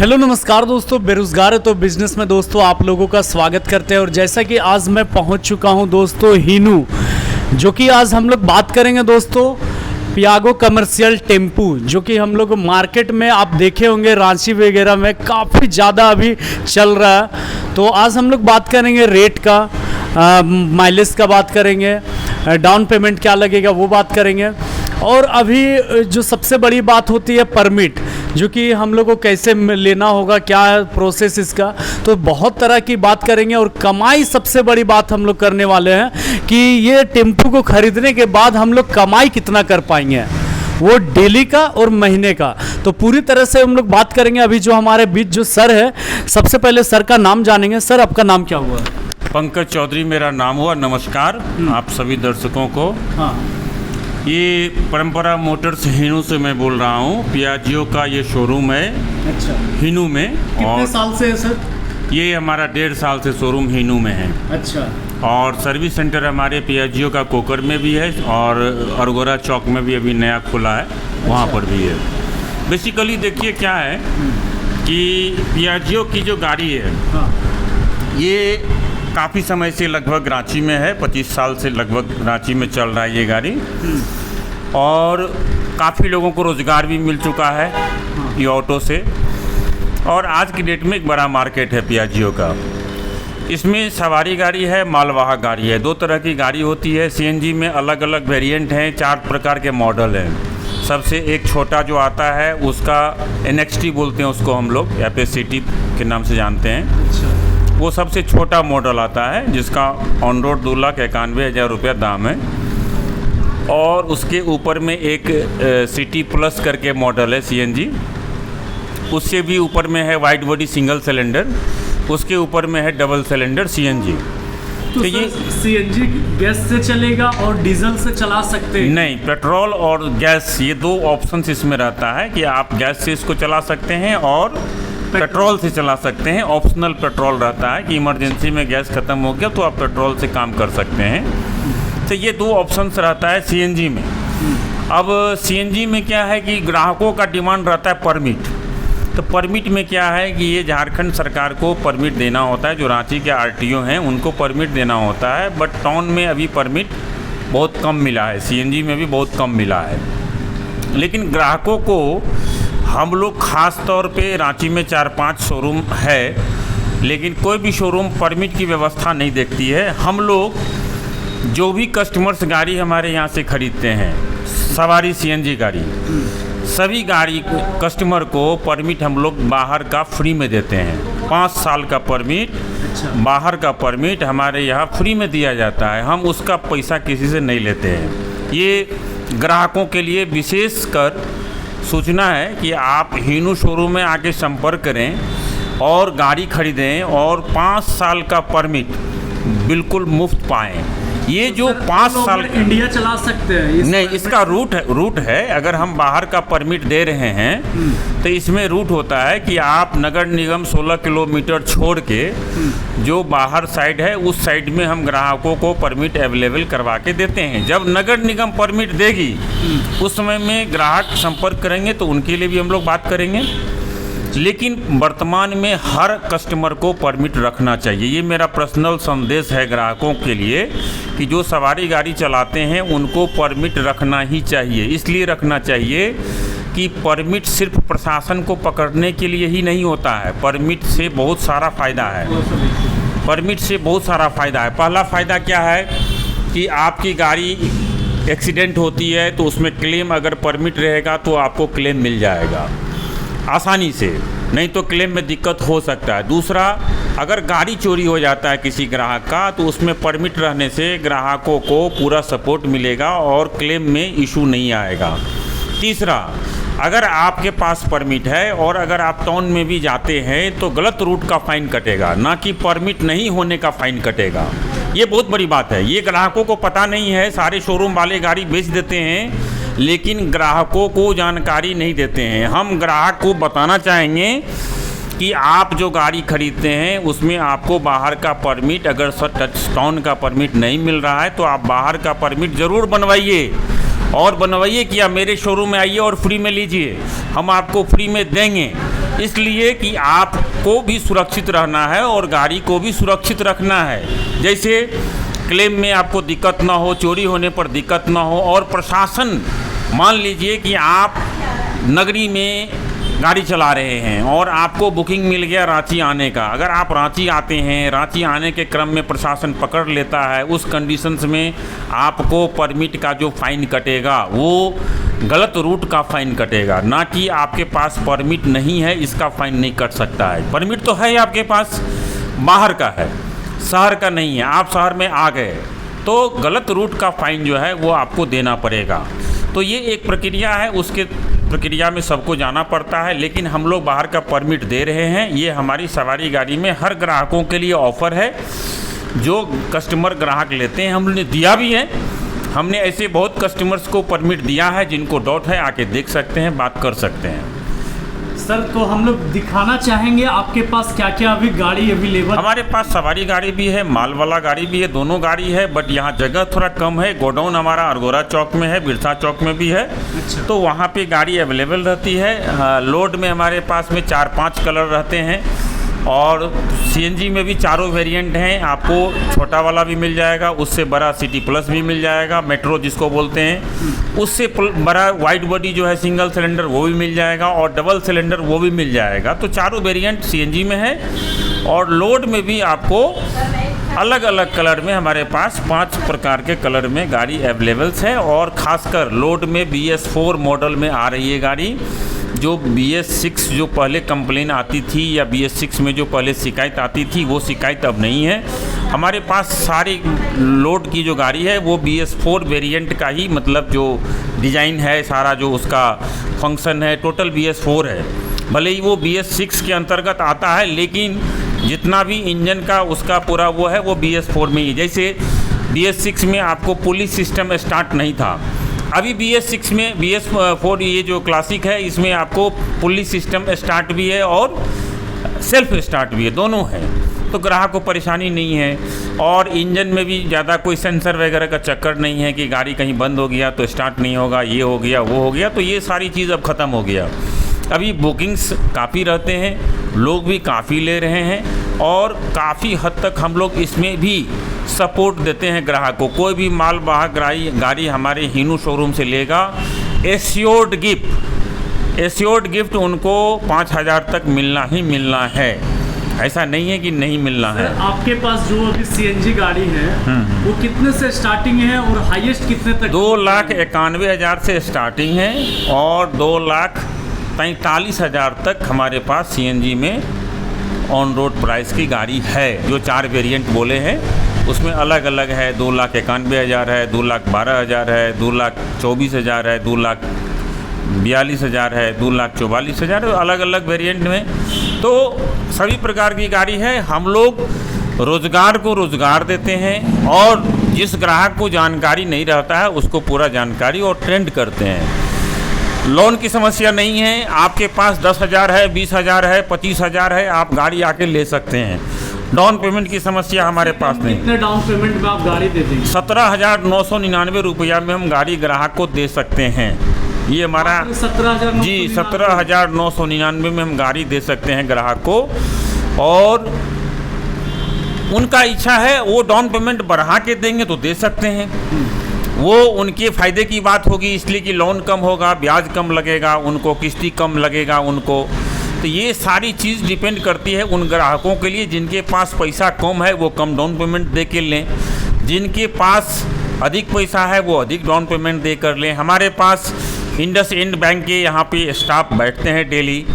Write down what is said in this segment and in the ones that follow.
Hello नमस्कार दोस्तों, बेरोजगार है तो बिजनेस में दोस्तों आप लोगों का स्वागत करते हैं। और जैसा कि आज मैं पहुंच चुका हूं दोस्तों हीनू, जो कि आज हम लोग बात करेंगे दोस्तों पियागो कमर्शियल टेम्पू, जो कि हम लोग मार्केट में आप देखे होंगे रांची वगैरह में काफ़ी ज़्यादा अभी चल रहा है। तो आज हम लोग बात करेंगे रेट का, माइलेज का बात करेंगे, डाउन पेमेंट क्या लगेगा वो बात करेंगे। और अभी जो सबसे बड़ी बात होती है परमिट, जो कि हम लोग को कैसे लेना होगा, क्या है प्रोसेस इसका, तो बहुत तरह की बात करेंगे। और कमाई सबसे बड़ी बात हम लोग करने वाले हैं कि ये टेम्पू को खरीदने के बाद हम लोग कमाई कितना कर पाएंगे, वो डेली का और महीने का। तो पूरी तरह से हम लोग बात करेंगे। अभी जो हमारे बीच जो सर है, सबसे पहले सर का नाम जानेंगे। सर आपका नाम क्या हुआ? पंकज चौधरी मेरा नाम हुआ। नमस्कार आप सभी दर्शकों को। हाँ, ये परंपरा मोटर्स हीनू से मैं बोल रहा हूँ। पियाजियो का ये शोरूम है अच्छा। हीनू में। कितने साल से है सर? ये हमारा 1.5 साल से शोरूम हीनू में है। अच्छा। और सर्विस सेंटर हमारे पियाजियो का कोकर में भी है और अरगोड़ा चौक में भी अभी नया खुला है, वहाँ पर भी है। बेसिकली देखिए क्या है कि पियाजियो की जो गाड़ी है, हाँ। ये काफ़ी समय से लगभग रांची में है। 25 साल से लगभग रांची में चल रहा है ये गाड़ी। और काफ़ी लोगों को रोज़गार भी मिल चुका है ये ऑटो से। और आज की डेट में एक बड़ा मार्केट है पियाजियो का। इसमें सवारी गाड़ी है, मालवाहक गाड़ी है। 2 तरह की गाड़ी होती है। सीएनजी में अलग अलग वेरिएंट हैं, 4 प्रकार के मॉडल हैं। सबसे एक छोटा जो आता है उसका NXT बोलते हैं उसको, हम लोग या पे सिटी के नाम से जानते हैं। वो सबसे छोटा मॉडल आता है जिसका ऑन रोड 2,91,000 रुपया दाम है। और उसके ऊपर में एक सिटी प्लस करके मॉडल है CNG, उससे भी ऊपर में है वाइड बॉडी सिंगल सिलेंडर, उसके ऊपर में है डबल सिलेंडर CNG। तो ये CNG गैस से चलेगा और डीजल से चला सकते हैं? नहीं, पेट्रोल और गैस ये 2 ऑप्शंस इसमें रहता है कि आप गैस से इसको चला सकते हैं और पेट्रोल से चला सकते हैं। ऑप्शनल पेट्रोल रहता है कि इमरजेंसी में गैस ख़त्म हो गया तो आप पेट्रोल से काम कर सकते हैं। तो ये 2 ऑप्शंस रहता है CNG में। अब CNG में क्या है कि ग्राहकों का डिमांड रहता है परमिट। तो परमिट में क्या है कि ये झारखंड सरकार को परमिट देना होता है। जो रांची के RTO हैं उनको परमिट देना होता है। बट टाउन में अभी परमिट बहुत कम मिला है, CNG में भी बहुत कम मिला है। लेकिन ग्राहकों को हम लोग ख़ास तौर पे रांची में 4-5 शोरूम है, लेकिन कोई भी शोरूम परमिट की व्यवस्था नहीं देखती है। हम लोग जो भी कस्टमर्स गाड़ी हमारे यहाँ से ख़रीदते हैं, सवारी CNG गाड़ी, सभी गाड़ी कस्टमर को परमिट हम लोग बाहर का फ्री में देते हैं। 5 साल का परमिट, बाहर का परमिट हमारे यहाँ फ्री में दिया जाता है। हम उसका पैसा किसी से नहीं लेते हैं। ये ग्राहकों के लिए विशेष कर सूचना है कि आप हीनू शोरूम में आके संपर्क करें और गाड़ी खरीदें और 5 साल का परमिट बिल्कुल मुफ्त पाएँ। ये जो 5 साल इंडिया चला सकते हैं नहीं, इसका रूट है। अगर हम बाहर का परमिट दे रहे हैं तो इसमें रूट होता है कि आप नगर निगम 16 किलोमीटर छोड़ के जो बाहर साइड है उस साइड में हम ग्राहकों को परमिट अवेलेबल करवा के देते हैं। जब नगर निगम परमिट देगी उस समय में ग्राहक संपर्क करेंगे तो उनके लिए भी हम लोग बात करेंगे। लेकिन वर्तमान में हर कस्टमर को परमिट रखना चाहिए। ये मेरा पर्सनल संदेश है ग्राहकों के लिए कि जो सवारी गाड़ी चलाते हैं उनको परमिट रखना ही चाहिए। इसलिए रखना चाहिए कि परमिट सिर्फ प्रशासन को पकड़ने के लिए ही नहीं होता है। परमिट से बहुत सारा फ़ायदा है। परमिट से बहुत सारा फ़ायदा है। पहला फ़ायदा क्या है कि आपकी गाड़ी एक्सीडेंट होती है तो उसमें क्लेम अगर परमिट रहेगा तो आपको क्लेम मिल जाएगा आसानी से, नहीं तो क्लेम में दिक्कत हो सकता है। दूसरा, अगर गाड़ी चोरी हो जाता है किसी ग्राहक का तो उसमें परमिट रहने से ग्राहकों को पूरा सपोर्ट मिलेगा और क्लेम में इशू नहीं आएगा। तीसरा, अगर आपके पास परमिट है और अगर आप टाउन में भी जाते हैं तो गलत रूट का फ़ाइन कटेगा, ना कि परमिट नहीं होने का फ़ाइन कटेगा। ये बहुत बड़ी बात है। ये ग्राहकों को पता नहीं है। सारे शोरूम वाले गाड़ी बेच देते हैं लेकिन ग्राहकों को जानकारी नहीं देते हैं। हम ग्राहक को बताना चाहेंगे कि आप जो गाड़ी खरीदते हैं उसमें आपको बाहर का परमिट, अगर टाउन का परमिट नहीं मिल रहा है तो आप बाहर का परमिट ज़रूर बनवाइए। और बनवाइए कि आप मेरे शोरूम में आइए और फ्री में लीजिए, हम आपको फ्री में देंगे। इसलिए कि आपको भी सुरक्षित रहना है और गाड़ी को भी सुरक्षित रखना है। जैसे क्लेम में आपको दिक्कत ना हो, चोरी होने पर दिक्कत ना हो, और प्रशासन, मान लीजिए कि आप नगरी में गाड़ी चला रहे हैं और आपको बुकिंग मिल गया रांची आने का। अगर आप रांची आते हैं, रांची आने के क्रम में प्रशासन पकड़ लेता है, उस कंडीशंस में आपको परमिट का जो फ़ाइन कटेगा वो गलत रूट का फ़ाइन कटेगा, ना कि आपके पास परमिट नहीं है इसका फ़ाइन नहीं कट सकता है। परमिट तो है आपके पास, बाहर का है, शहर का नहीं है। आप शहर में आ गए तो गलत रूट का फ़ाइन जो है वो आपको देना पड़ेगा। तो ये एक प्रक्रिया है, उसके प्रक्रिया में सबको जाना पड़ता है। लेकिन हम लोग बाहर का परमिट दे रहे हैं, ये हमारी सवारी गाड़ी में हर ग्राहकों के लिए ऑफ़र है। जो कस्टमर ग्राहक लेते हैं हमने दिया भी है, हमने ऐसे बहुत कस्टमर्स को परमिट दिया है जिनको डाउट है आके देख सकते हैं, बात कर सकते हैं। सर तो हम लोग दिखाना चाहेंगे आपके पास क्या क्या अभी गाड़ी अवेलेबल। हमारे पास सवारी गाड़ी भी है, माल वाला गाड़ी भी है, दोनों गाड़ी है। बट यहाँ जगह थोड़ा कम है। गोडाउन हमारा अरगोड़ा चौक में है, बिरसा चौक में भी है। अच्छा। तो वहाँ पे गाड़ी अवेलेबल रहती है। लोड में हमारे पास में 4-5 कलर रहते हैं और सीएनजी में भी चारों वेरिएंट हैं। आपको छोटा वाला भी मिल जाएगा, उससे बड़ा सिटी प्लस भी मिल जाएगा, मेट्रो जिसको बोलते हैं, उससे बड़ा वाइड बॉडी जो है सिंगल सिलेंडर वो भी मिल जाएगा, और डबल सिलेंडर वो भी मिल जाएगा। तो चारों वेरिएंट सीएनजी में है। और लोड में भी आपको अलग अलग कलर में हमारे पास 5 प्रकार के कलर में गाड़ी अवेलेबल्स है। और ख़ासकर लोड में BS4 मॉडल में आ रही है गाड़ी। जो BS6 जो पहले कंप्लेन आती थी या BS6 में जो पहले शिकायत आती थी वो शिकायत अब नहीं है। हमारे पास सारी लोड की जो गाड़ी है वो BS4 वेरिएंट का ही, मतलब जो डिज़ाइन है, सारा जो उसका फंक्शन है, टोटल BS4 है। भले ही वो BS6 के अंतर्गत आता है, लेकिन जितना भी इंजन का उसका पूरा वो है वो BS4 में ही। जैसे BS6 में आपको पुलिस सिस्टम स्टार्ट नहीं था, अभी BS6 में BS4 ये जो क्लासिक है इसमें आपको पुलिस सिस्टम स्टार्ट भी है और सेल्फ स्टार्ट भी है, दोनों है। तो ग्राहक को परेशानी नहीं है। और इंजन में भी ज़्यादा कोई सेंसर वगैरह का चक्कर नहीं है कि गाड़ी कहीं बंद हो गया तो स्टार्ट नहीं होगा, ये हो गया वो हो गया। तो ये सारी चीज़ अब ख़त्म हो गया। अभी बुकिंग्स काफ़ी रहते हैं, लोग भी काफ़ी ले रहे हैं और काफ़ी हद तक हम लोग इसमें भी सपोर्ट देते हैं ग्राहक को। कोई भी माल वाहक गाड़ी हमारे हीनू शोरूम से लेगा, एश्योर्ड गिफ्ट उनको 5,000 तक मिलना ही मिलना है। ऐसा नहीं है कि नहीं मिलना है। आपके पास जो अभी CNG गाड़ी है वो कितने से स्टार्टिंग है और हाईएस्ट कितने तक? 2,91,000 से स्टार्टिंग है और 2,43,000 तक हमारे पास CNG में ऑन रोड प्राइस की गाड़ी है। जो 4 वेरिएंट बोले हैं उसमें अलग अलग है। 2,91,000 है, 2,12,000 है, 2,24,000 है, 2,42,000 है, 2,44,000, अलग अलग वेरिएंट में। तो सभी प्रकार की गाड़ी है। हम लोग रोज़गार को रोज़गार देते हैं और जिस ग्राहक को जानकारी नहीं रहता है उसको पूरा जानकारी और ट्रेंड करते हैं। लोन की समस्या नहीं है। आपके पास 10,000 है, 20,000 है, 25,000 है, आप गाड़ी आके ले सकते हैं। डाउन पेमेंट की समस्या हमारे पास नहीं। कितने डाउन पेमेंट में आप गाड़ी दे देंगे? 17,999 रुपया में हम गाड़ी ग्राहक को दे सकते हैं। ये हमारा 17,999 जी 17,999 में हम गाड़ी दे सकते हैं ग्राहक को। और उनका इच्छा है वो डाउन पेमेंट बढ़ा के देंगे तो दे सकते हैं, वो उनके फ़ायदे की बात होगी, इसलिए कि लोन कम होगा, ब्याज कम लगेगा उनको, किस्ती कम लगेगा उनको। तो ये सारी चीज़ डिपेंड करती है उन ग्राहकों के लिए जिनके पास पैसा कम है वो कम डाउन पेमेंट दे के लें, जिनके पास अधिक पैसा है वो अधिक डाउन पेमेंट दे कर लें। हमारे पास इंडसइंड बैंक के यहाँ पे स्टाफ बैठते हैं डेली,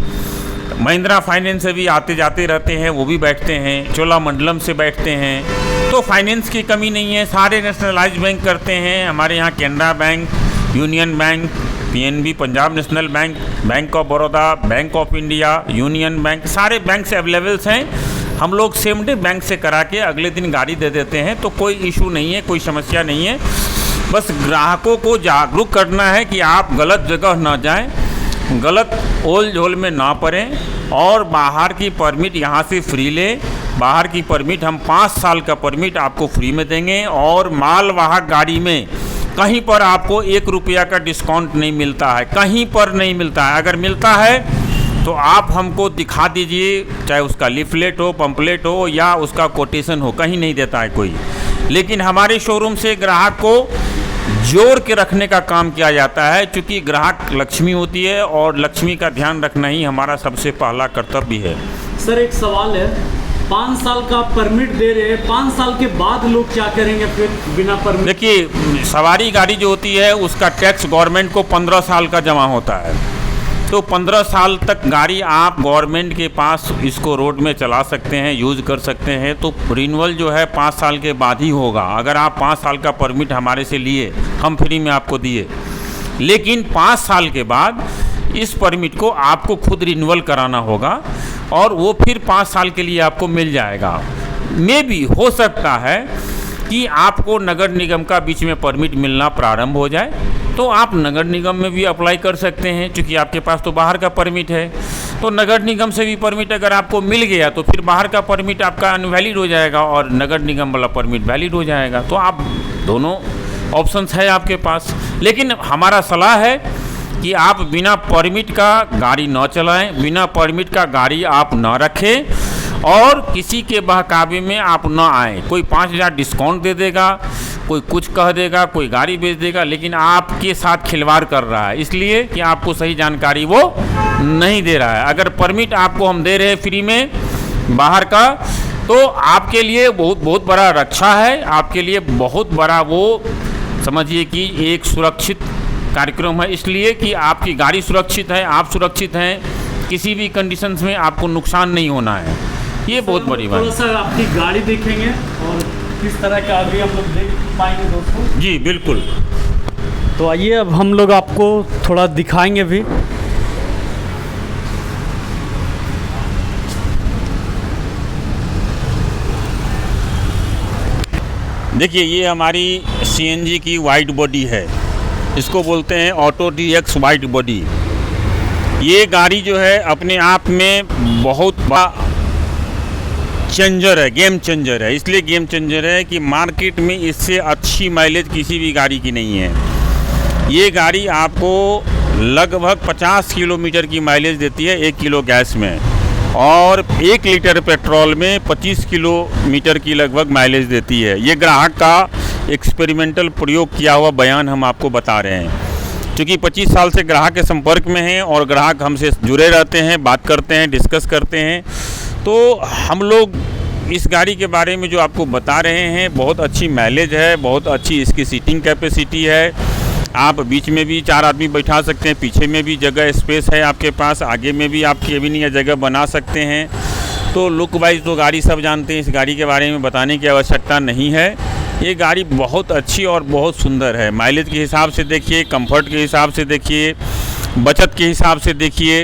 महिंद्रा फाइनेंस से भी आते जाते रहते हैं, वो भी बैठते हैं, चोलामंडलम से बैठते हैं। तो फाइनेंस की कमी नहीं है, सारे नेशनलाइज बैंक करते हैं। हमारे यहाँ Canara bank, union bank, PNB Punjab national bank, bank of Baroda, bank of India, union bank, सारे बैंक से अवेलेबल्स हैं। हम लोग सेम डे बैंक से करा के अगले दिन गाड़ी दे देते हैं। तो कोई इशू नहीं है, कोई समस्या नहीं है। बस ग्राहकों को जागरूक करना है कि आप गलत जगह ना जाएं, गलत ओल झोल में ना पड़ें और बाहर की परमिट यहाँ से फ्री लें। बाहर की परमिट हम 5 साल का परमिट आपको फ्री में देंगे और मालवाहक गाड़ी में कहीं पर आपको 1 रुपया का डिस्काउंट नहीं मिलता है, कहीं पर नहीं मिलता है। अगर मिलता है तो आप हमको दिखा दीजिए, चाहे उसका लीफलेट हो, पंपलेट हो या उसका कोटेशन हो, कहीं नहीं देता है कोई। लेकिन हमारे शोरूम से ग्राहक को जोड़ के रखने का काम किया जाता है, क्योंकि ग्राहक लक्ष्मी होती है और लक्ष्मी का ध्यान रखना ही हमारा सबसे पहला कर्तव्य है। सर एक सवाल है, 5 साल का परमिट दे रहे हैं, 5 साल के बाद लोग क्या करेंगे फिर बिना परमिट? देखिए, सवारी गाड़ी जो होती है उसका टैक्स गवर्नमेंट को 15 साल का जमा होता है। तो 15 साल तक गाड़ी आप गवर्नमेंट के पास इसको रोड में चला सकते हैं, यूज़ कर सकते हैं। तो रिन्यूअल जो है 5 साल के बाद ही होगा। अगर आप 5 साल का परमिट हमारे से लिए, हम फ्री में आपको दिए, लेकिन 5 साल के बाद इस परमिट को आपको खुद रिन्यूअल कराना होगा और वो फिर 5 साल के लिए आपको मिल जाएगा। मे भी हो सकता है कि आपको नगर निगम का बीच में परमिट मिलना प्रारंभ हो जाए, तो आप नगर निगम में भी अप्लाई कर सकते हैं, क्योंकि आपके पास तो बाहर का परमिट है। तो नगर निगम से भी परमिट अगर आपको मिल गया तो फिर बाहर का परमिट आपका अनवैलिड हो जाएगा और नगर निगम वाला परमिट वैलिड हो जाएगा। तो आप दोनों ऑप्शंस है आपके पास। लेकिन हमारा सलाह है कि आप बिना परमिट का गाड़ी न चलाएं, बिना परमिट का गाड़ी आप न रखें और किसी के बहकावे में आप न आएँ। कोई 5,000 डिस्काउंट दे देगा, कोई कुछ कह देगा, कोई गाड़ी बेच देगा, लेकिन आपके साथ खिलवाड़ कर रहा है, इसलिए कि आपको सही जानकारी वो नहीं दे रहा है। अगर परमिट आपको हम दे रहे हैं फ्री में बाहर का, तो आपके लिए बहुत बड़ा रक्षा है, आपके लिए बहुत बड़ा वो समझिए कि एक सुरक्षित कार्यक्रम है, इसलिए कि आपकी गाड़ी सुरक्षित है, आप सुरक्षित हैं, किसी भी कंडीशंस में आपको नुकसान नहीं होना है। ये बहुत बड़ी बात है। थोड़ा सा आपकी गाड़ी देखेंगे और किस तरह का अभी हम लोग देख पाएंगे दोस्तों। जी बिल्कुल। तो आइए अब हम लोग आपको थोड़ा दिखाएंगे भी। देखिए, ये हमारी CNG की वाइट बॉडी है, इसको बोलते हैं ऑटो DX वाइट बॉडी। ये गाड़ी जो है अपने आप में बहुत बड़ा चेंजर है, गेम चेंजर है। इसलिए गेम चेंजर है कि मार्केट में इससे अच्छी माइलेज किसी भी गाड़ी की नहीं है। ये गाड़ी आपको लगभग 50 किलोमीटर की माइलेज देती है 1 किलो गैस में, और 1 लीटर पेट्रोल में 25 किलोमीटर की लगभग माइलेज देती है। ये ग्राहक का एक्सपेरिमेंटल प्रयोग किया हुआ बयान हम आपको बता रहे हैं, क्योंकि 25 साल से ग्राहक के संपर्क में हैं और ग्राहक हमसे जुड़े रहते हैं, बात करते हैं, डिस्कस करते हैं। तो हम लोग इस गाड़ी के बारे में जो आपको बता रहे हैं, बहुत अच्छी माइलेज है, बहुत अच्छी इसकी सीटिंग कैपेसिटी है। आप बीच में भी 4 आदमी बैठा सकते हैं, पीछे में भी जगह स्पेस है आपके पास, आगे में भी आप केबिन या जगह बना सकते हैं। तो लुक वाइज तो गाड़ी सब जानते हैं, इस गाड़ी के बारे में बताने की आवश्यकता नहीं है। ये गाड़ी बहुत अच्छी और बहुत सुंदर है। माइलेज के हिसाब से देखिए, कंफर्ट के हिसाब से देखिए, बचत के हिसाब से देखिए,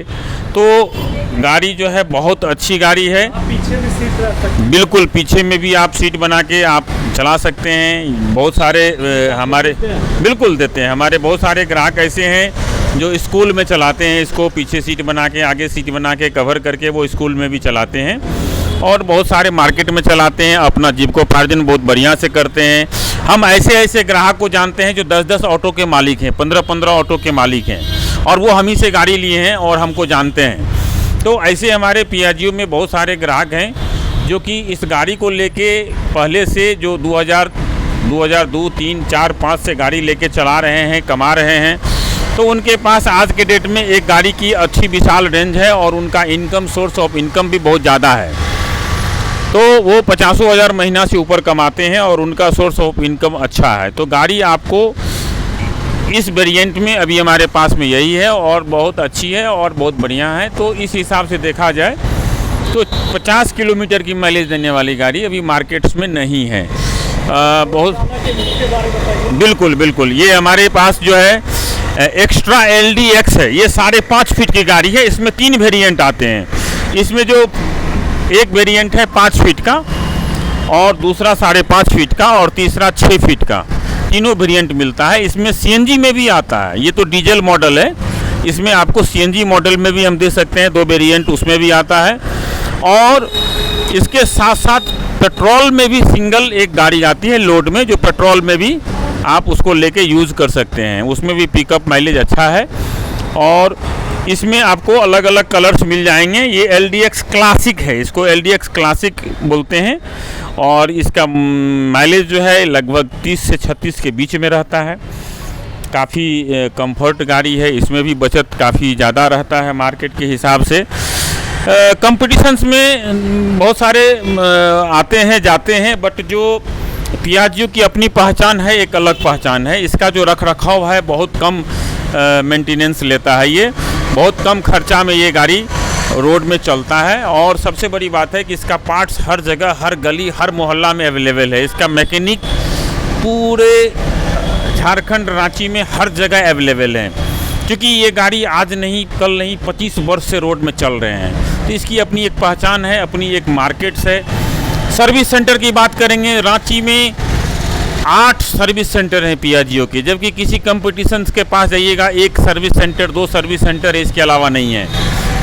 तो गाड़ी जो है बहुत अच्छी गाड़ी है। पीछे भी सीट रख सकते हैं। बिल्कुल, पीछे में भी आप सीट बना के आप चला सकते हैं। बहुत सारे हमारे बिल्कुल देते हैं, हमारे बहुत सारे ग्राहक ऐसे हैं जो स्कूल में चलाते हैं इसको, पीछे सीट बना के, आगे सीट बना के कवर करके वो स्कूल में भी चलाते हैं, और बहुत सारे मार्केट में चलाते हैं, अपना जीविकोपार्जन बहुत बढ़िया से करते हैं। हम ऐसे ग्राहक को जानते हैं जो 10-10 ऑटो के मालिक हैं, 15-15 ऑटो के मालिक हैं, और वो हम ही से गाड़ी लिए हैं और हमको जानते हैं। तो ऐसे हमारे पियाजियो में बहुत सारे ग्राहक हैं जो कि इस गाड़ी को लेके पहले से जो 2002, 3, 4, 5 से गाड़ी लेके चला रहे हैं, कमा रहे हैं, तो उनके पास आज के डेट में एक गाड़ी की अच्छी विशाल रेंज है और उनका इनकम, सोर्स ऑफ इनकम भी बहुत ज़्यादा है। तो वो 50,000 महीना से ऊपर कमाते हैं और उनका सोर्स ऑफ इनकम अच्छा है। तो गाड़ी आपको इस वेरिएंट में अभी हमारे पास में यही है और बहुत अच्छी है और बहुत बढ़िया है। तो इस हिसाब से देखा जाए तो 50 किलोमीटर की माइलेज देने वाली गाड़ी अभी मार्केट्स में नहीं है। बहुत बिल्कुल ये हमारे पास जो है एक्स्ट्रा LDX है, ये 5.5 फीट की गाड़ी है। इसमें 3 वेरिएंट आते हैं। इसमें जो एक वेरिएंट है 5 फीट का, और दूसरा 5.5 फीट का, और तीसरा 6 फीट का। तीनों वेरिएंट मिलता है। इसमें CNG में भी आता है। ये तो डीजल मॉडल है, इसमें आपको CNG मॉडल में भी हम दे सकते हैं, 2 वेरिएंट उसमें भी आता है। और इसके साथ साथ पेट्रोल में भी सिंगल एक गाड़ी आती है लोड में, जो पेट्रोल में भी आप उसको लेके यूज़ कर सकते हैं। उसमें भी पिकअप माइलेज अच्छा है और इसमें आपको अलग अलग कलर्स मिल जाएंगे। ये LDX क्लासिक है, इसको LDX क्लासिक बोलते हैं और इसका माइलेज जो है लगभग 30 से 36 के बीच में रहता है। काफ़ी कंफर्ट गाड़ी है, इसमें भी बचत काफ़ी ज़्यादा रहता है मार्केट के हिसाब से। कंपटीशंस में बहुत सारे आते हैं जाते हैं, बट जो पियाजियो की अपनी पहचान है, एक अलग पहचान है। इसका जो रख रखाव है बहुत कम मेंटेनेंस लेता है, ये बहुत कम खर्चा में ये गाड़ी रोड में चलता है। और सबसे बड़ी बात है कि इसका पार्ट्स हर जगह, हर गली, हर मोहल्ला में अवेलेबल है। इसका मैकेनिक पूरे झारखंड, रांची में हर जगह अवेलेबल है, क्योंकि ये गाड़ी आज नहीं कल नहीं 25 वर्ष से रोड में चल रहे हैं। तो इसकी अपनी एक पहचान है, अपनी एक मार्केट्स है। सर्विस सेंटर की बात करेंगे, रांची में 8 सर्विस सेंटर हैं पियाजियो के, जबकि किसी कंपटीशन के पास जाइएगा 1 सर्विस सेंटर 2 सर्विस सेंटर है, इसके अलावा नहीं है।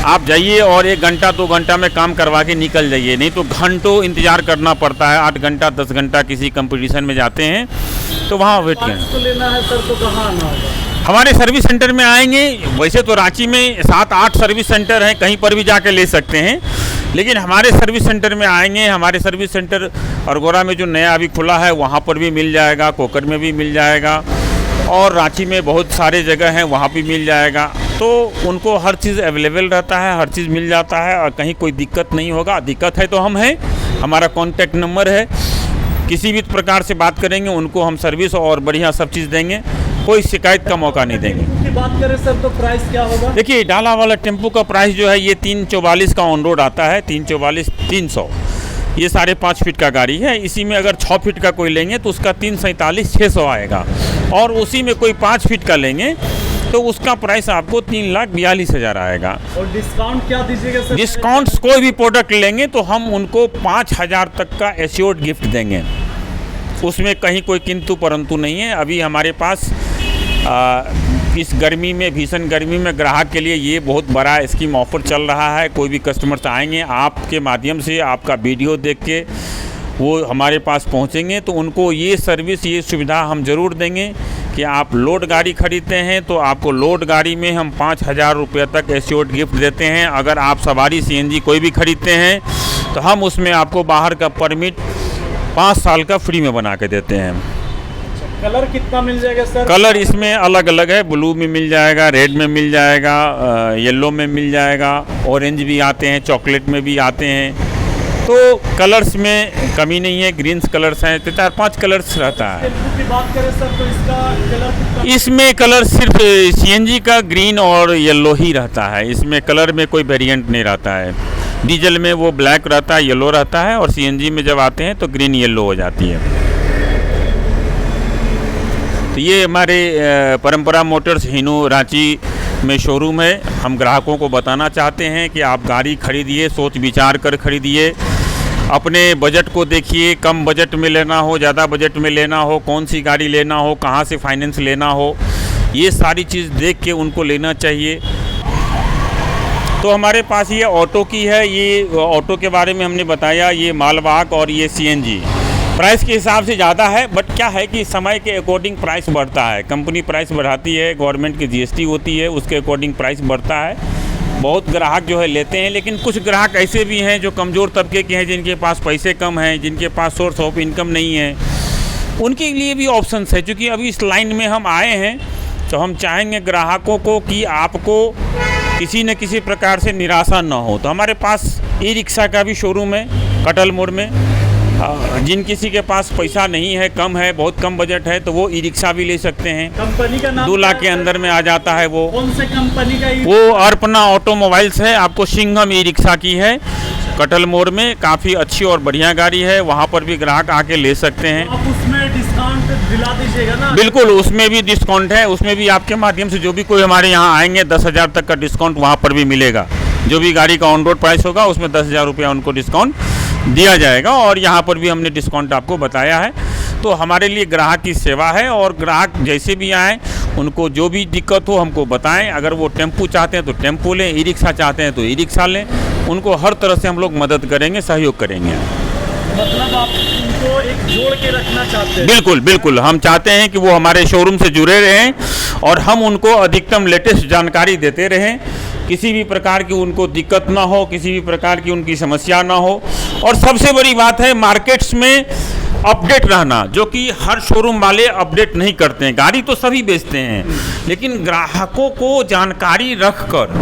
आप जाइए और 1 घंटा 2 घंटा में काम करवा के निकल जाइए, नहीं तो घंटों इंतज़ार करना पड़ता है। 8 घंटा 10 घंटा किसी कंपटीशन में जाते हैं तो वहाँ वेट करें। तो लेना है सर, तो कहाँ आना होगा? हमारे सर्विस सेंटर में आएंगे। वैसे तो रांची में 7-8 सर्विस सेंटर हैं, कहीं पर भी जाके ले सकते हैं, लेकिन हमारे सर्विस सेंटर में आएंगे। हमारे सर्विस सेंटर अरगोड़ा में जो नया अभी खुला है वहाँ पर भी मिल जाएगा, कोकर में भी मिल जाएगा, और रांची में बहुत सारे जगह हैं वहाँ भी मिल जाएगा। तो उनको हर चीज़ अवेलेबल रहता है, हर चीज़ मिल जाता है और कहीं कोई दिक्कत नहीं होगा। दिक्कत है तो हम हैं, हमारा कॉन्टैक्ट नंबर है, किसी भी प्रकार से बात करेंगे उनको हम सर्विस और बढ़िया सब चीज़ देंगे, कोई शिकायत का मौका नहीं देंगे। की बात करें सर तो प्राइस क्या होगा? देखिए, डाला वाला टेम्पो का प्राइस जो है ये 344 का ऑन रोड आता है, 344 300। ये 5.5 फीट का गाड़ी है। इसी में अगर 6 फीट का कोई लेंगे तो उसका 347 600 आएगा, और उसी में कोई 5 फीट का लेंगे तो उसका प्राइस आपको 3,42,000 आएगा। और डिस्काउंट क्या दीजिएगा सर? डिस्काउंट्स कोई भी प्रोडक्ट लेंगे तो हम उनको 5,000 तक का एश्योर्ड गिफ्ट देंगे, उसमें कहीं कोई किंतु परंतु नहीं है। अभी हमारे पास इस गर्मी में, भीषण गर्मी में ग्राहक के लिए ये बहुत बड़ा स्कीम ऑफर चल रहा है। कोई भी कस्टमर्स आएंगे आपके माध्यम से, आपका वीडियो देख के वो हमारे पास पहुंचेंगे तो उनको ये सर्विस, ये सुविधा हम ज़रूर देंगे कि आप लोड गाड़ी खरीदते हैं तो आपको लोड गाड़ी में हम 5,000 रुपये तक एश्योर्ड गिफ्ट देते हैं। अगर आप सवारी CNG कोई भी खरीदते हैं तो हम उसमें आपको बाहर का परमिट 5 साल का फ्री में बना के देते हैं। कलर कितना मिल जाएगा सर? कलर इसमें अलग अलग है, ब्लू में मिल जाएगा, रेड में मिल जाएगा, येलो में मिल जाएगा, ऑरेंज भी आते हैं, चॉकलेट में भी आते हैं। तो कलर्स में कमी नहीं है, ग्रीन्स कलर्स हैं, तो 4-5 कलर्स रहता है। की बात करें सर तो इसका कलर कितना? इसमें कलर सिर्फ CNG का ग्रीन और येलो ही रहता है, इसमें कलर में कोई वेरिएंट नहीं रहता है। डीजल में वो ब्लैक रहता है, येलो रहता है, और CNG में जब आते हैं तो ग्रीन येलो हो जाती है। तो ये हमारे परंपरा मोटर्स हिनू रांची में शोरूम है। हम ग्राहकों को बताना चाहते हैं कि आप गाड़ी खरीदिए, सोच विचार कर खरीदिए, अपने बजट को देखिए, कम बजट में लेना हो, ज़्यादा बजट में लेना हो, कौन सी गाड़ी लेना हो, कहाँ से फाइनेंस लेना हो, ये सारी चीज़ देख के उनको लेना चाहिए। तो हमारे पास ये ऑटो की है, ये ऑटो के बारे में हमने बताया, ये मालवाहक और ये CNG प्राइस के हिसाब से ज़्यादा है, बट क्या है कि समय के अकॉर्डिंग प्राइस बढ़ता है। कंपनी प्राइस बढ़ाती है, गवर्नमेंट की GST होती है, उसके अकॉर्डिंग प्राइस बढ़ता है। बहुत ग्राहक जो है लेते हैं, लेकिन कुछ ग्राहक ऐसे भी हैं जो कमज़ोर तबके के हैं, जिनके पास पैसे कम हैं, जिनके पास सोर्स ऑफ इनकम नहीं है, उनके लिए भी ऑप्शंस है। क्योंकि अभी इस लाइन में हम आए हैं तो हम चाहेंगे ग्राहकों को कि आपको किसी न किसी प्रकार से निराशा न हो। तो हमारे पास ई-रिक्शा का भी शोरूम है कटल मोड़ में। जिन किसी के पास पैसा नहीं है, कम है, बहुत कम बजट है, तो वो ई-रिक्शा भी ले सकते हैं। कंपनी का नाम 2 लाख के अंदर में आ जाता है वो। कौन से कंपनी का? वो अर्पणा ऑटोमोबाइल्स है, आपको सिंघम ई-रिक्शा की है, कटल मोड़ में। काफ़ी अच्छी और बढ़िया गाड़ी है, वहाँ पर भी ग्राहक आके ले सकते हैं। आप उसमें डिस्काउंट दिला दीजिएगा ना? बिल्कुल, उसमें भी डिस्काउंट है, उसमें भी आपके माध्यम से जो भी कोई हमारे यहाँ आएंगे 10,000 तक का डिस्काउंट वहाँ पर भी मिलेगा। जो भी गाड़ी का ऑन रोड प्राइस होगा उसमें 10,000 रुपया उनको डिस्काउंट दिया जाएगा, और यहाँ पर भी हमने डिस्काउंट आपको बताया है। तो हमारे लिए ग्राहक की सेवा है, और ग्राहक जैसे भी आएँ उनको जो भी दिक्कत हो हमको बताएं। अगर वो टेम्पू चाहते हैं तो टेम्पू लें, ई-रिक्शा चाहते हैं तो ई-रिक्शा लें, उनको हर तरह से हम लोग मदद करेंगे, सहयोग करेंगे। मतलब आप उनको एक जोड़ के रखना चाहते हैं? बिल्कुल बिल्कुल, हम चाहते हैं कि वो हमारे शोरूम से जुड़े रहें और हम उनको अधिकतम लेटेस्ट जानकारी देते रहें, किसी भी प्रकार की उनको दिक्कत ना हो, किसी भी प्रकार की उनकी समस्या ना हो। और सबसे बड़ी बात है मार्केट्स में अपडेट रहना, जो कि हर शोरूम वाले अपडेट नहीं करते हैं। गाड़ी तो सभी बेचते हैं, लेकिन ग्राहकों को जानकारी रखकर,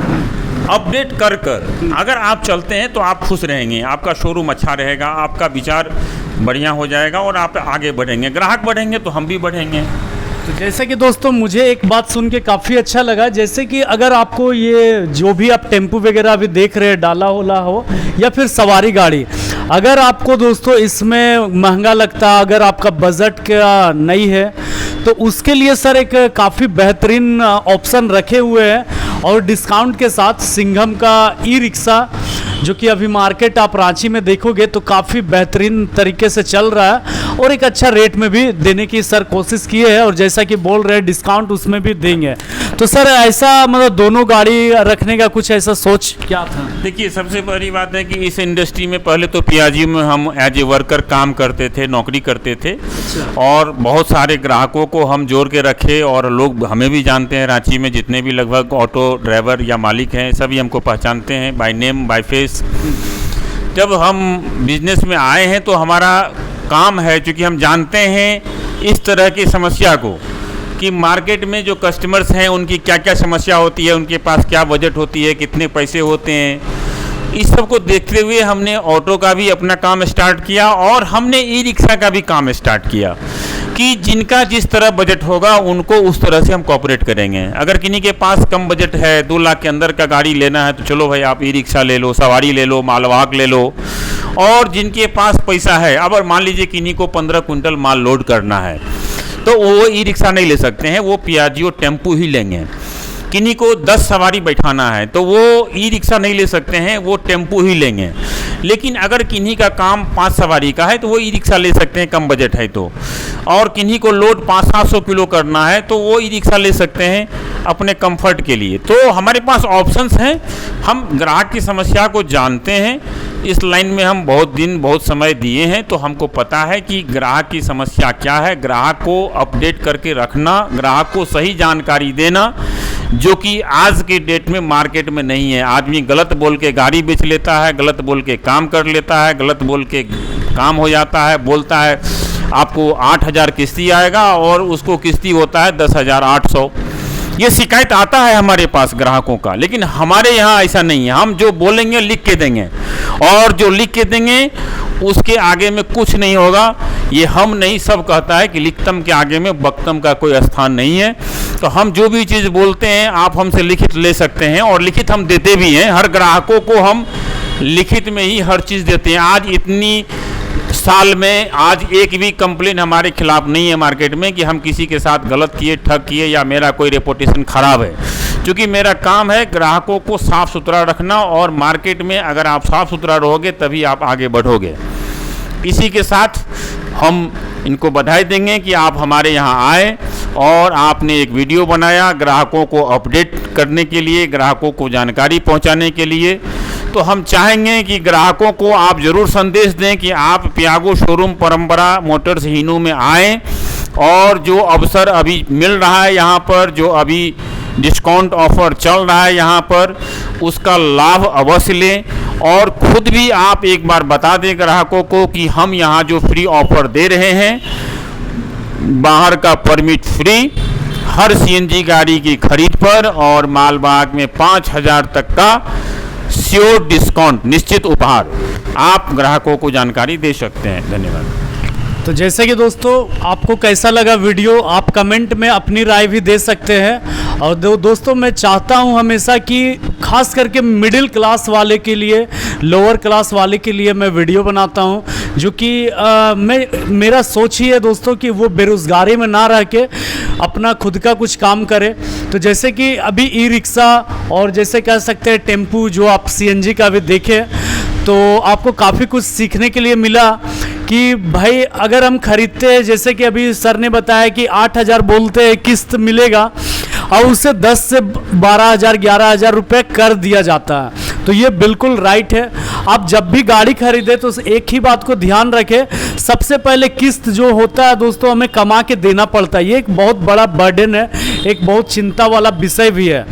अपडेट कर अगर आप चलते हैं तो आप खुश रहेंगे, आपका शोरूम अच्छा रहेगा, आपका विचार बढ़िया हो जाएगा और आप आगे बढ़ेंगे। ग्राहक बढ़ेंगे तो हम भी बढ़ेंगे। तो जैसे कि दोस्तों मुझे एक बात सुन के काफ़ी अच्छा लगा, जैसे कि अगर आपको ये जो भी आप टेम्पू वगैरह अभी देख रहे हैं, डाला होला हो या फिर सवारी गाड़ी, अगर आपको दोस्तों इसमें महंगा लगता, अगर आपका बजट का नहीं है, तो उसके लिए सर एक काफ़ी बेहतरीन ऑप्शन रखे हुए हैं और डिस्काउंट के साथ सिंघम का ई रिक्शा, जो कि अभी मार्केट आप रांची में देखोगे तो काफ़ी बेहतरीन तरीके से चल रहा है और एक अच्छा रेट में भी देने की सर कोशिश किए हैं और जैसा कि बोल रहे हैं डिस्काउंट उसमें भी देंगे। तो सर ऐसा मतलब दोनों गाड़ी रखने का कुछ ऐसा सोच क्या था? देखिए, सबसे बड़ी बात है कि इस इंडस्ट्री में पहले तो पियाजी में हम एज ए वर्कर काम करते थे, नौकरी करते थे। अच्छा। और बहुत सारे ग्राहकों को हम जोड़ के रखे और लोग हमें भी जानते हैं, रांची में जितने भी लगभग ऑटो ड्राइवर या मालिक हैं सभी हमको पहचानते हैं बाय नेम बाय फेस। जब हम बिजनेस में आए हैं तो हमारा काम है, क्योंकि हम जानते हैं इस तरह की समस्या को कि मार्केट में जो कस्टमर्स हैं उनकी क्या क्या समस्या होती है, उनके पास क्या बजट होती है, कितने पैसे होते हैं। इस सब को देखते हुए हमने ऑटो का भी अपना काम स्टार्ट किया और हमने ई रिक्शा का भी काम स्टार्ट किया कि जिनका जिस तरह बजट होगा उनको उस तरह से हम कोऑपरेट करेंगे। अगर किन्हीं के पास कम बजट है, 2 लाख के अंदर का गाड़ी लेना है, तो चलो भाई आप ई रिक्शा ले लो, सवारी ले लो, मालवाहक ले लो। और जिनके पास पैसा है, अब मान लीजिए किन्हीं को 15 क्विंटल माल लोड करना है, तो वो ई रिक्शा नहीं ले सकते हैं, वो पियाजियो टेम्पू ही लेंगे। किन्हीं को 10 सवारी बैठाना है तो वो ई रिक्शा नहीं ले सकते हैं, वो टेम्पू ही लेंगे। लेकिन अगर किन्हीं का काम 5 सवारी का है तो वो ई रिक्शा ले सकते हैं, कम बजट है तो। और किन्हीं को लोड 500-700 किलो करना है तो वो ई रिक्शा ले सकते हैं अपने कंफर्ट के लिए। तो हमारे पास ऑप्शंस हैं, हम ग्राहक की समस्या को जानते हैं, इस लाइन में हम बहुत दिन बहुत समय दिए हैं, तो हमको पता है कि ग्राहक की समस्या क्या है। ग्राहक को अपडेट करके रखना, ग्राहक को सही जानकारी देना, जो कि आज के डेट में मार्केट में नहीं है। आदमी गलत बोल के गाड़ी बेच लेता है, गलत बोल के काम कर लेता है, गलत बोल के काम हो जाता है, बोलता है आपको 8,000 किस्ती आएगा और उसको किस्ती होता है 10,800। ये शिकायत आता है हमारे पास ग्राहकों का, लेकिन हमारे यहाँ ऐसा नहीं है। हम जो बोलेंगे लिख के देंगे और जो लिख के देंगे उसके आगे में कुछ नहीं होगा। ये हम नहीं, सब कहता है कि लिखतम के आगे में बक्तम का कोई स्थान नहीं है। तो हम जो भी चीज़ बोलते हैं आप हमसे लिखित ले सकते हैं और लिखित हम देते भी हैं। हर ग्राहकों को हम लिखित में ही हर चीज़ देते हैं। आज इतनी साल में आज एक भी कंप्लेन हमारे खिलाफ नहीं है मार्केट में कि हम किसी के साथ गलत किए, ठग किए या मेरा कोई रेपुटेशन खराब है। क्योंकि मेरा काम है ग्राहकों को साफ़ सुथरा रखना और मार्केट में अगर आप साफ़ सुथरा रहोगे तभी आप आगे बढ़ोगे। इसी के साथ हम इनको बधाई देंगे कि आप हमारे यहाँ आए और आपने एक वीडियो बनाया ग्राहकों को अपडेट करने के लिए, ग्राहकों को जानकारी पहुँचाने के लिए। तो हम चाहेंगे कि ग्राहकों को आप ज़रूर संदेश दें कि आप पियागो शोरूम परंपरा मोटर्स हीनू में आएँ और जो अवसर अभी मिल रहा है यहाँ पर, जो अभी डिस्काउंट ऑफर चल रहा है यहाँ पर, उसका लाभ अवश्य लें और खुद भी आप एक बार बता दें ग्राहकों को कि हम यहाँ जो फ्री ऑफर दे रहे हैं, बाहर का परमिट फ्री, हर सीएनजी गाड़ी की खरीद पर और मालवाहक में 5,000 तक का श्योर डिस्काउंट, निश्चित उपहार आप ग्राहकों को जानकारी दे सकते हैं। धन्यवाद। तो जैसे कि दोस्तों आपको कैसा लगा वीडियो, आप कमेंट में अपनी राय भी दे सकते हैं। और दोस्तों मैं चाहता हूं हमेशा कि खास करके मिडिल क्लास वाले के लिए, लोअर क्लास वाले के लिए मैं वीडियो बनाता हूं, जो कि मेरा सोच ही है दोस्तों कि वो बेरोज़गारी में ना रह के अपना खुद का कुछ काम करे। तो जैसे कि अभी ई रिक्शा और जैसे कह सकते हैं टेम्पू, जो आप सीएनजी का भी देखें, तो आपको काफ़ी कुछ सीखने के लिए मिला कि भाई अगर हम खरीदते हैं, जैसे कि अभी सर ने बताया कि 8,000 बोलते हैं किस्त मिलेगा और उससे 10 से 12,000 11,000 रुपये कर दिया जाता है। तो ये बिल्कुल राइट है। आप जब भी गाड़ी खरीदे तो एक ही बात को ध्यान रखें, सबसे पहले किस्त जो होता है दोस्तों हमें कमा के देना पड़ता है। ये एक बहुत बड़ा बर्डन है, एक बहुत चिंता वाला विषय भी है।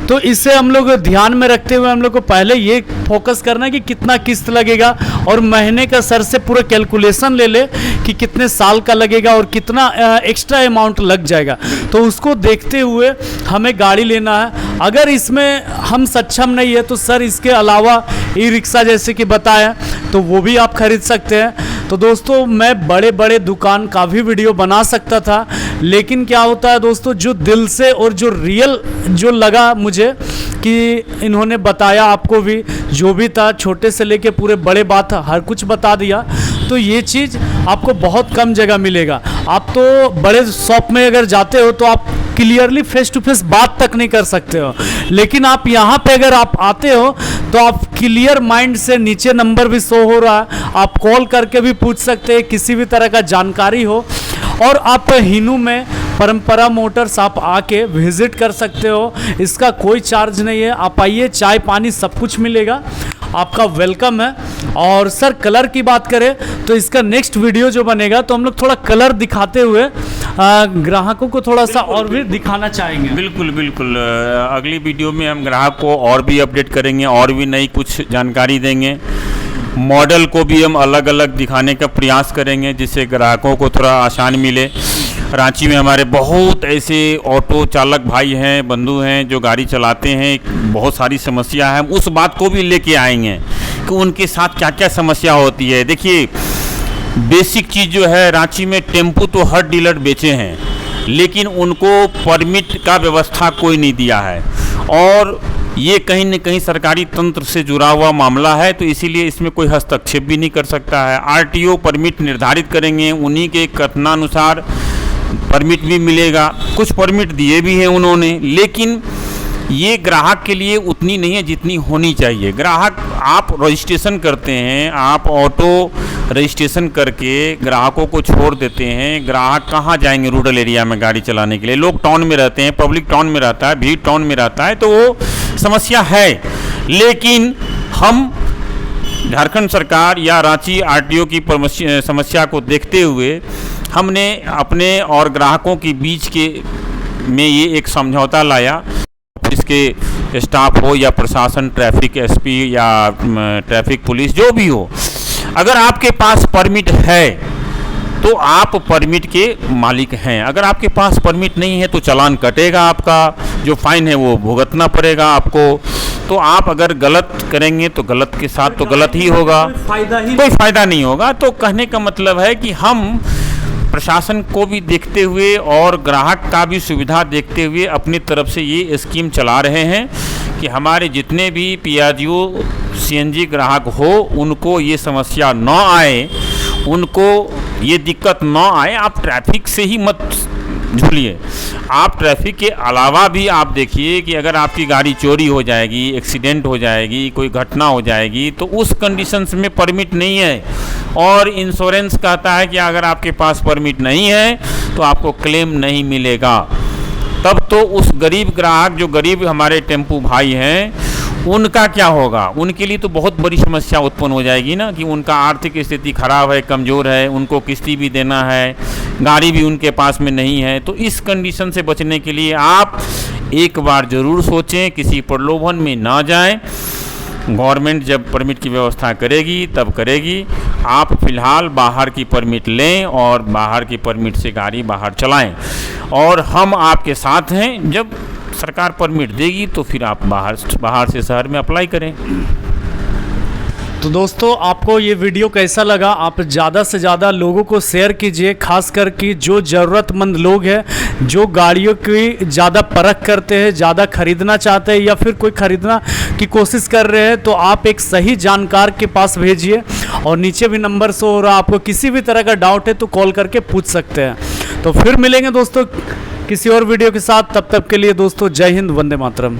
तो इसे हम लोग ध्यान में रखते हुए हम लोग को पहले ये फोकस करना है कि कितना किस्त लगेगा, और महीने का सर से पूरा कैलकुलेशन ले ले कि कितने साल का लगेगा और कितना एक्स्ट्रा अमाउंट लग जाएगा। तो उसको देखते हुए हमें गाड़ी लेना है। अगर इसमें हम सक्षम नहीं है तो सर इसके अलावा ई रिक्शा जैसे कि बताया तो वो भी आप खरीद सकते हैं। तो दोस्तों मैं बड़े बड़े दुकान का भी वीडियो बना सकता था, लेकिन क्या होता है दोस्तों, जो दिल से और जो रियल जो लगा मुझे कि इन्होंने बताया, आपको भी जो भी था छोटे से लेके पूरे बड़े बात हर कुछ बता दिया, तो ये चीज़ आपको बहुत कम जगह मिलेगा। आप तो बड़े शॉप में अगर जाते हो तो आप क्लियरली फेस टू फेस बात तक नहीं कर सकते हो, लेकिन आप यहाँ पे अगर आप आते हो तो आप क्लियर माइंड से, नीचे नंबर भी शो हो रहा है, आप कॉल करके भी पूछ सकते हैं किसी भी तरह का जानकारी हो। और आप हिनू में परंपरा मोटर्स आप आके विजिट कर सकते हो, इसका कोई चार्ज नहीं है। आप आइए, चाय पानी सब कुछ मिलेगा, आपका वेलकम है। और सर कलर की बात करें तो इसका नेक्स्ट वीडियो जो बनेगा तो हम लोग थोड़ा कलर दिखाते हुए ग्राहकों को थोड़ा सा और भी दिखाना चाहेंगे। बिल्कुल बिल्कुल, अगली वीडियो में हम ग्राहक को और भी अपडेट करेंगे, और भी नई कुछ जानकारी देंगे। मॉडल को भी हम अलग अलग दिखाने का प्रयास करेंगे जिससे ग्राहकों को थोड़ा आसान मिले। रांची में हमारे बहुत ऐसे ऑटो चालक भाई हैं, बंधु हैं जो गाड़ी चलाते हैं, बहुत सारी समस्या है, हम उस बात को भी लेके आएंगे कि उनके साथ क्या क्या समस्या होती है। देखिए बेसिक चीज़ जो है, रांची में टेम्पू तो हर डीलर बेचे हैं, लेकिन उनको परमिट का व्यवस्था कोई नहीं दिया है, और ये कहीं न कहीं सरकारी तंत्र से जुड़ा हुआ मामला है, तो इसीलिए इसमें कोई हस्तक्षेप भी नहीं कर सकता है। आरटीओ परमिट निर्धारित करेंगे, उन्हीं के कथनानुसार परमिट भी मिलेगा। कुछ परमिट दिए भी हैं उन्होंने, लेकिन ये ग्राहक के लिए उतनी नहीं है जितनी होनी चाहिए। ग्राहक, आप रजिस्ट्रेशन करते हैं, आप ऑटो रजिस्ट्रेशन करके ग्राहकों को छोड़ देते हैं। ग्राहक कहाँ जाएंगे रूरल एरिया में गाड़ी चलाने के लिए? लोग टाउन में रहते हैं, पब्लिक टाउन में रहता है, भीड़ टाउन में रहता है, तो वो समस्या है। लेकिन हम झारखंड सरकार या रांची आरटीओ की समस्या को देखते हुए हमने अपने और ग्राहकों के बीच के में ये एक समझौता लाया। इसके स्टाफ हो या प्रशासन, ट्रैफिक एसपी या ट्रैफिक पुलिस, जो भी हो, अगर आपके पास परमिट है तो आप परमिट के मालिक हैं। अगर आपके पास परमिट नहीं है तो चालान कटेगा, आपका जो फाइन है वो भुगतना पड़ेगा आपको। तो आप अगर गलत करेंगे तो गलत के साथ तो गलत ही होगा, कोई फायदा नहीं होगा। तो कहने का मतलब है कि हम प्रशासन को भी देखते हुए और ग्राहक का भी सुविधा देखते हुए अपनी तरफ से ये स्कीम चला रहे हैं कि हमारे जितने भी पियाजियो सीएनजी ग्राहक हो उनको ये समस्या न आए, उनको ये दिक्कत न आए। आप ट्रैफिक से ही मत झूलिए, आप ट्रैफिक के अलावा भी आप देखिए कि अगर आपकी गाड़ी चोरी हो जाएगी, एक्सीडेंट हो जाएगी, कोई घटना हो जाएगी, तो उस कंडीशंस में परमिट नहीं है, और इंश्योरेंस कहता है कि अगर आपके पास परमिट नहीं है तो आपको क्लेम नहीं मिलेगा। तब तो उस गरीब ग्राहक, जो गरीब हमारे टेम्पू भाई हैं, उनका क्या होगा? उनके लिए तो बहुत बड़ी समस्या उत्पन्न हो जाएगी ना, कि उनका आर्थिक स्थिति खराब है, कमज़ोर है, उनको किस्ती भी देना है, गाड़ी भी उनके पास में नहीं है। तो इस कंडीशन से बचने के लिए आप एक बार ज़रूर सोचें, किसी प्रलोभन में ना जाएं। गवर्नमेंट जब परमिट की व्यवस्था करेगी तब करेगी। आप फ़िलहाल बाहर की परमिट लें और बाहर की परमिट से गाड़ी बाहर चलाएं, और हम आपके साथ हैं। जब सरकार परमिट देगी तो फिर आप बाहर से शहर में अप्लाई करें। तो दोस्तों आपको ये वीडियो कैसा लगा? आप ज़्यादा से ज़्यादा लोगों को शेयर कीजिए, खास कर कि जो ज़रूरतमंद लोग हैं, जो गाड़ियों की ज़्यादा परख करते हैं, ज़्यादा खरीदना चाहते हैं या फिर कोई खरीदना की कोशिश कर रहे हैं, तो आप एक सही जानकार के पास भेजिए। और नीचे भी नंबर शो हो रहा है, आपको किसी भी तरह का डाउट है तो कॉल करके पूछ सकते हैं। तो फिर मिलेंगे दोस्तों किसी और वीडियो के साथ, तब तक के लिए दोस्तों जय हिंद, वंदे मातरम।